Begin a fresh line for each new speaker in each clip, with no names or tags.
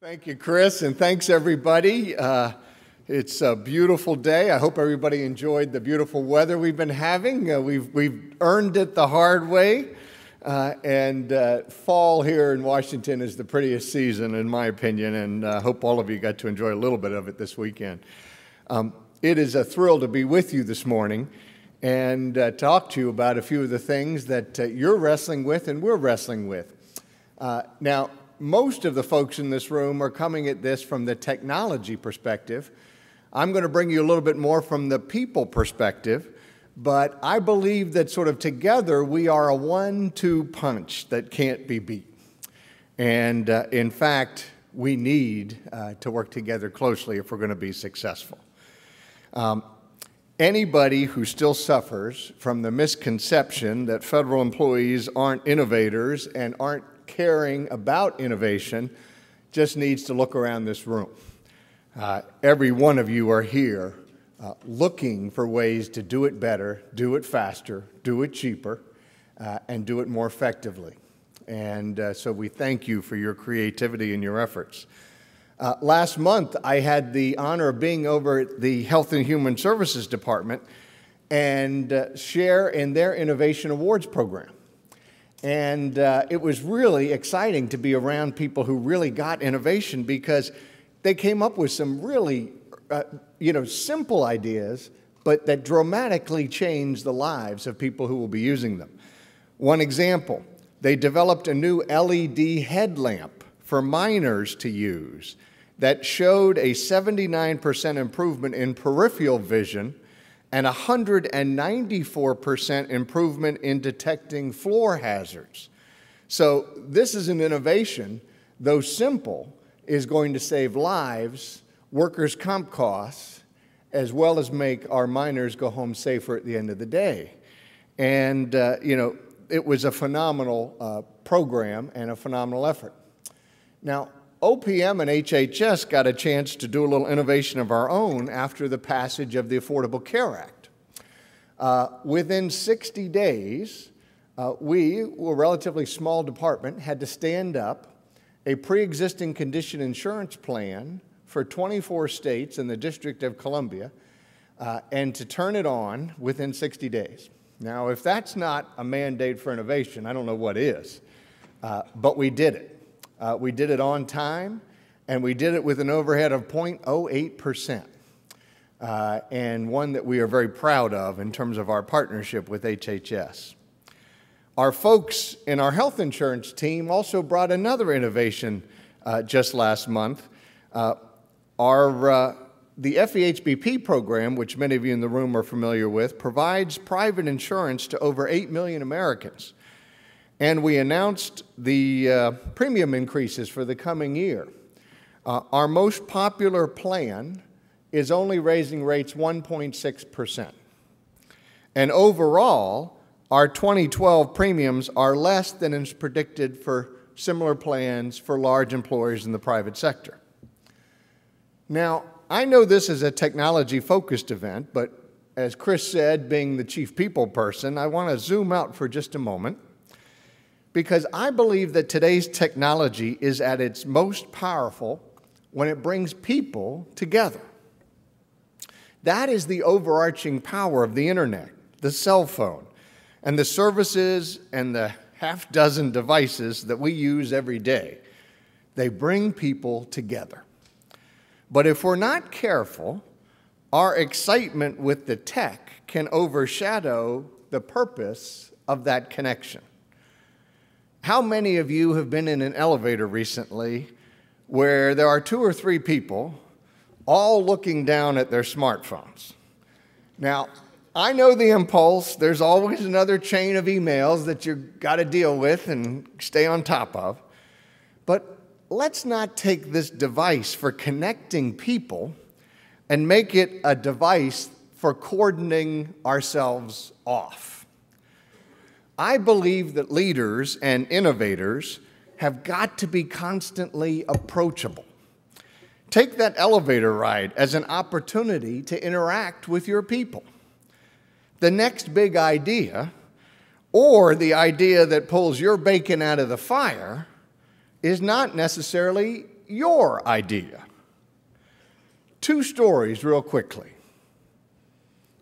Thank you, Chris, and thanks, everybody. It's a beautiful day. I hope everybody enjoyed the beautiful weather we've been having. We've earned it the hard way, and fall here in Washington is the prettiest season, in my opinion, and I hope all of you got to enjoy a little bit of it this weekend. It is a thrill to be with you this morning and talk to you about a few of the things that you're wrestling with and we're wrestling with. Now, most of the folks in this room are coming at this from the technology perspective. I'm going to bring you a little bit more from the people perspective, but I believe that sort of together we are a 1-2 punch that can't be beat. And in fact, we need to work together closely if we're going to be successful. Anybody who still suffers from the misconception that federal employees aren't innovators and aren't caring about innovation just needs to look around this room. Every one of you are here looking for ways to do it better, do it faster, do it cheaper, and do it more effectively. And so we thank you for your creativity and your efforts. Last month, I had the honor of being over at the Health and Human Services Department and share in their Innovation Awards program. And it was really exciting to be around people who really got innovation because they came up with some really, simple ideas, but that dramatically changed the lives of people who will be using them. One example, they developed a new LED headlamp for miners to use that showed a 79% improvement in peripheral vision and 194% improvement in detecting floor hazards. So this is an innovation, though simple, is going to save lives, workers' comp costs, as well as make our miners go home safer at the end of the day. And, it was a phenomenal program and a phenomenal effort. Now, OPM and HHS got a chance to do a little innovation of our own after the passage of the Affordable Care Act. Within 60 days, we, a relatively small department, had to stand up a pre-existing condition insurance plan for 24 states and the District of Columbia and to turn it on within 60 days. Now, if that's not a mandate for innovation, I don't know what is, but we did it. We did it on time, and we did it with an overhead of 0.08%, and one that we are very proud of in terms of our partnership with HHS. Our folks in our health insurance team also brought another innovation just last month. The FEHBP program, which many of you in the room are familiar with, provides private insurance to over 8 million Americans. And we announced the premium increases for the coming year. Our most popular plan is only raising rates 1.6%. And overall, our 2012 premiums are less than is predicted for similar plans for large employers in the private sector. Now, I know this is a technology-focused event, but as Chris said, being the chief people person, I want to zoom out for just a moment, because I believe that today's technology is at its most powerful when it brings people together. That is the overarching power of the internet, the cell phone, and the services and the half-dozen devices that we use every day. They bring people together. But if we're not careful, our excitement with the tech can overshadow the purpose of that connection. How many of you have been in an elevator recently where there are 2 or 3 people all looking down at their smartphones? Now, I know the impulse. There's always another chain of emails that you've got to deal with and stay on top of. But let's not take this device for connecting people and make it a device for cordoning ourselves off. I believe that leaders and innovators have got to be constantly approachable. Take that elevator ride as an opportunity to interact with your people. The next big idea, or the idea that pulls your bacon out of the fire, is not necessarily your idea. Two stories real quickly.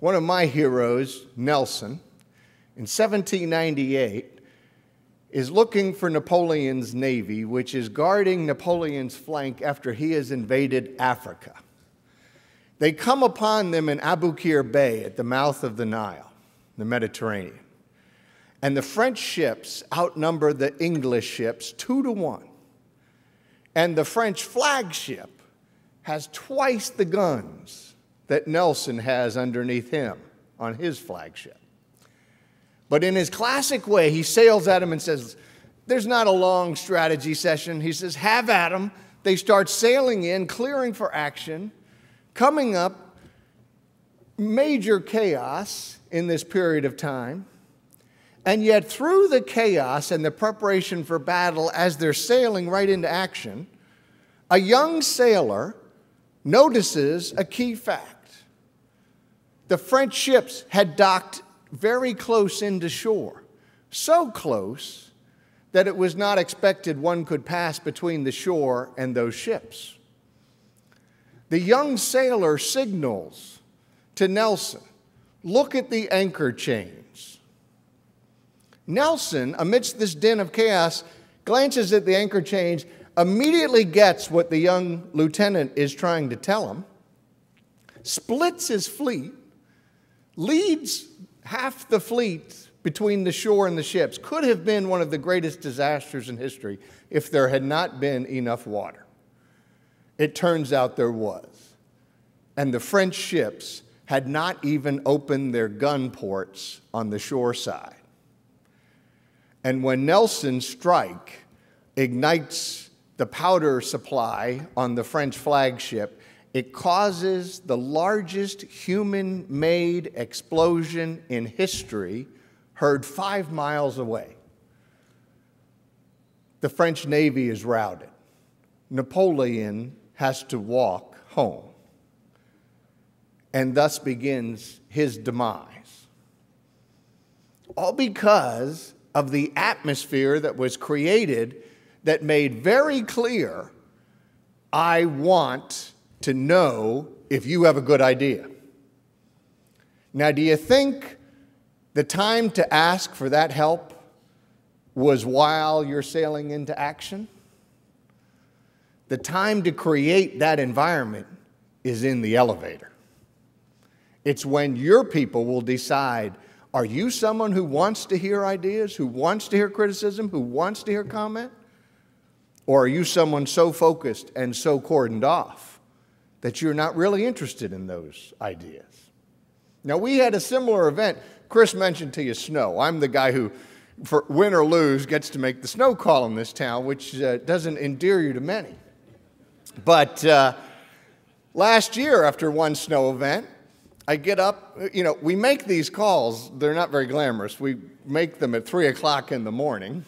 One of my heroes, Nelson, in 1798, is looking for Napoleon's navy, which is guarding Napoleon's flank after he has invaded Africa. They come upon them in Aboukir Bay at the mouth of the Nile, the Mediterranean. And the French ships outnumber the English ships 2-1. And the French flagship has twice the guns that Nelson has underneath him on his flagship. But in his classic way, he sails at him and says, there's not a long strategy session. He says, have at them. They start sailing in, clearing for action, coming up, major chaos in this period of time. And yet through the chaos and the preparation for battle as they're sailing right into action, a young sailor notices a key fact. The French ships had docked very close into shore, so close that it was not expected one could pass between the shore and those ships. The young sailor signals to Nelson, look at the anchor chains. Nelson, amidst this din of chaos, glances at the anchor chains, immediately gets what the young lieutenant is trying to tell him, splits his fleet, leads half the fleet between the shore and the ships. Could have been one of the greatest disasters in history if there had not been enough water. It turns out there was. And the French ships had not even opened their gun ports on the shore side. And when Nelson's strike ignites the powder supply on the French flagship, it causes the largest human-made explosion in history, heard 5 miles away. The French Navy is routed. Napoleon has to walk home. And thus begins his demise. All because of the atmosphere that was created that made very clear, I want to know if you have a good idea. Now, do you think the time to ask for that help was while you're sailing into action? The time to create that environment is in the elevator. It's when your people will decide, are you someone who wants to hear ideas, who wants to hear criticism, who wants to hear comment? Or are you someone so focused and so cordoned off that you're not really interested in those ideas? Now, we had a similar event. Chris mentioned to you snow. I'm the guy who, for win or lose, gets to make the snow call in this town, which doesn't endear you to many. But last year, after one snow event, I get up. We make these calls. They're not very glamorous. We make them at 3 o'clock in the morning.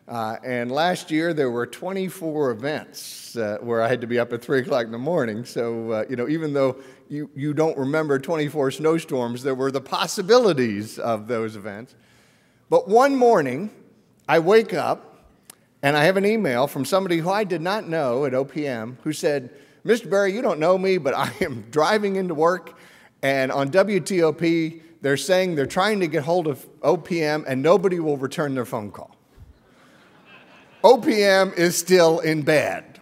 And last year, there were 24 events where I had to be up at 3 o'clock in the morning. So, even though you don't remember 24 snowstorms, there were the possibilities of those events. But one morning, I wake up, and I have an email from somebody who I did not know at OPM who said, Mr. Berry, you don't know me, but I am driving into work, and on WTOP, they're saying they're trying to get hold of OPM, and nobody will return their phone call. OPM is still in bed.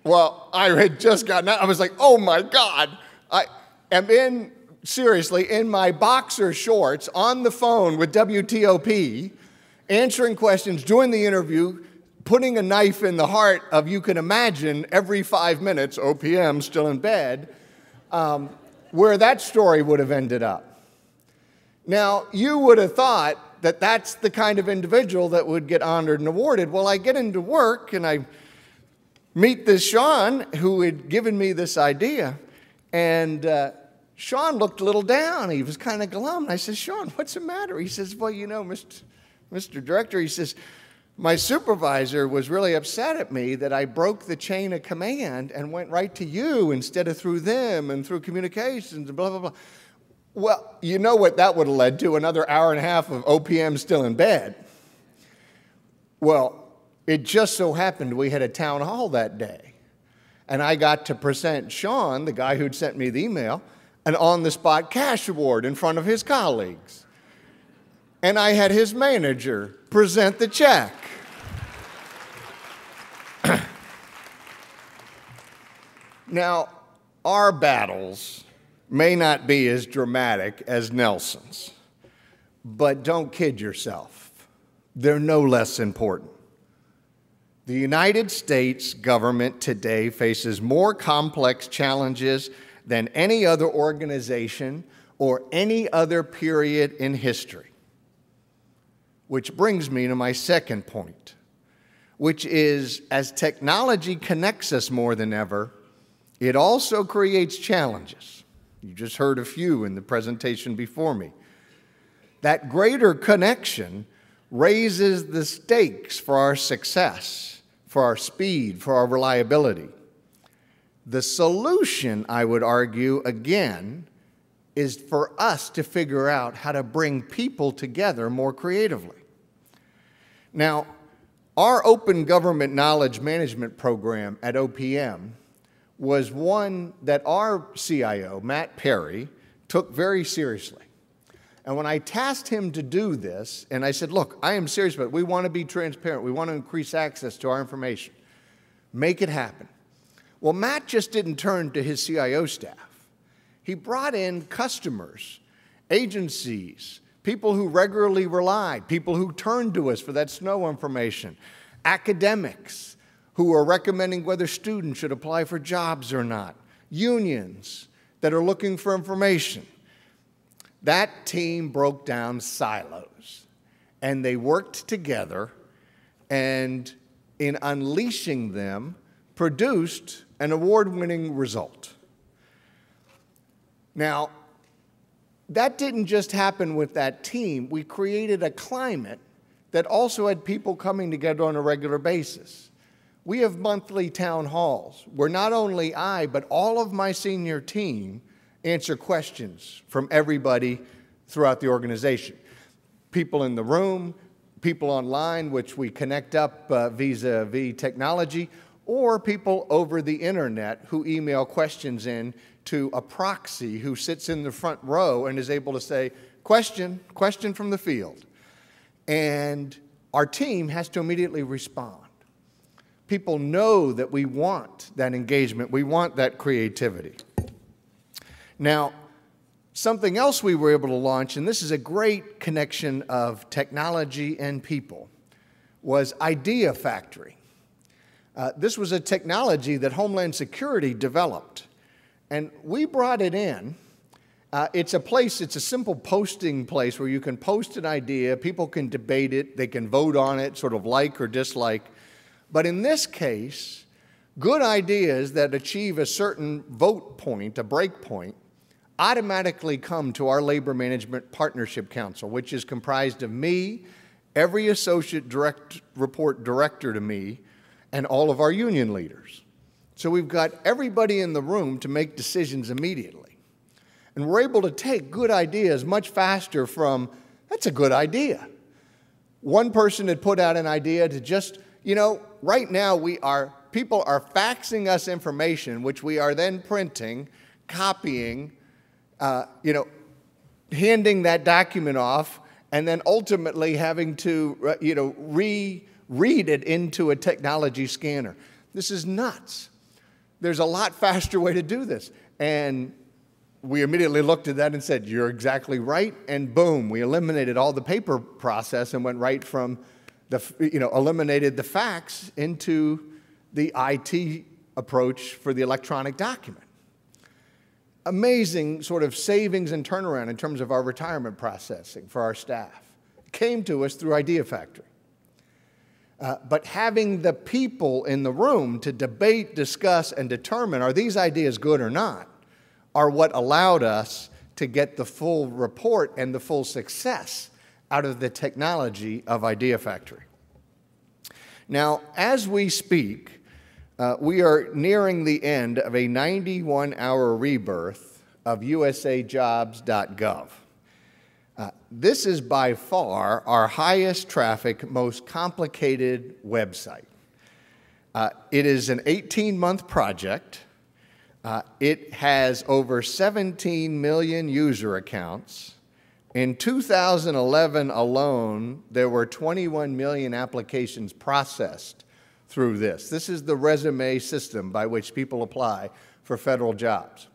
Well, I had just gotten out. I was like, oh my God. I am seriously, in my boxer shorts on the phone with WTOP, answering questions, doing the interview, putting a knife in the heart of, you can imagine, every 5 minutes, OPM still in bed, where that story would have ended up. Now, you would have thought that that's the kind of individual that would get honored and awarded. Well, I get into work and I meet this Sean who had given me this idea, and Sean looked a little down. He was kind of glum. I said, Sean, what's the matter? He says, well, Mr. Director, he says, my supervisor was really upset at me that I broke the chain of command and went right to you instead of through them and through communications and blah, blah, blah. Well, you know what that would have led to? Another hour and a half of OPM still in bed. Well, It just so happened we had a town hall that day. And I got to present Sean, the guy who'd sent me the email, an on-the-spot cash award in front of his colleagues. And I had his manager present the check. Now, our battles may not be as dramatic as Nelson's, but don't kid yourself. They're no less important. The United States government today faces more complex challenges than any other organization or any other period in history. Which brings me to my second point, which is as technology connects us more than ever, it also creates challenges. You just heard a few in the presentation before me. That greater connection raises the stakes for our success, for our speed, for our reliability. The solution, I would argue, again, is for us to figure out how to bring people together more creatively. Now, our Open Government Knowledge Management program at OPM was one that our CIO, Matt Perry, took very seriously. And when I tasked him to do this, and I said, look, I am serious about it. We want to be transparent. We want to increase access to our information. Make it happen. Well, Matt just didn't turn to his CIO staff. He brought in customers, agencies, people who regularly relied, people who turned to us for that snow information, academics who are recommending whether students should apply for jobs or not, unions that are looking for information. That team broke down silos, and they worked together, and in unleashing them, produced an award-winning result. Now, that didn't just happen with that team. We created a climate that also had people coming together on a regular basis. We have monthly town halls where not only I, but all of my senior team answer questions from everybody throughout the organization. People in the room, people online, which we connect up vis-a-vis technology, or people over the internet who email questions in to a proxy who sits in the front row and is able to say, question from the field. And our team has to immediately respond. People know that we want that engagement, we want that creativity. Now, something else we were able to launch, and this is a great connection of technology and people, was Idea Factory. This was a technology that Homeland Security developed, and we brought it in. It's a simple posting place where you can post an idea, people can debate it, they can vote on it, sort of like or dislike. But in this case, good ideas that achieve a certain vote point, a break point, automatically come to our Labor Management Partnership Council, which is comprised of me, every associate direct report director to me, and all of our union leaders. So we've got everybody in the room to make decisions immediately. And we're able to take good ideas much faster from, that's a good idea. One person had put out an idea to just, right now people are faxing us information, which we are then printing, copying, handing that document off, and then ultimately having to, read it into a technology scanner. This is nuts. There's a lot faster way to do this. And we immediately looked at that and said, you're exactly right. And boom, we eliminated all the paper process and went right from eliminated the fax into the IT approach for the electronic document. Amazing sort of savings and turnaround in terms of our retirement processing for our staff. It came to us through Idea Factory. But having the people in the room to debate, discuss, and determine are these ideas good or not are what allowed us to get the full report and the full success out of the technology of Idea Factory. Now, as we speak, we are nearing the end of a 91-hour rebirth of usajobs.gov. This is by far our highest traffic, most complicated website. It is an 18-month project. It has over 17 million user accounts. In 2011 alone, there were 21 million applications processed through this. This is the resume system by which people apply for federal jobs.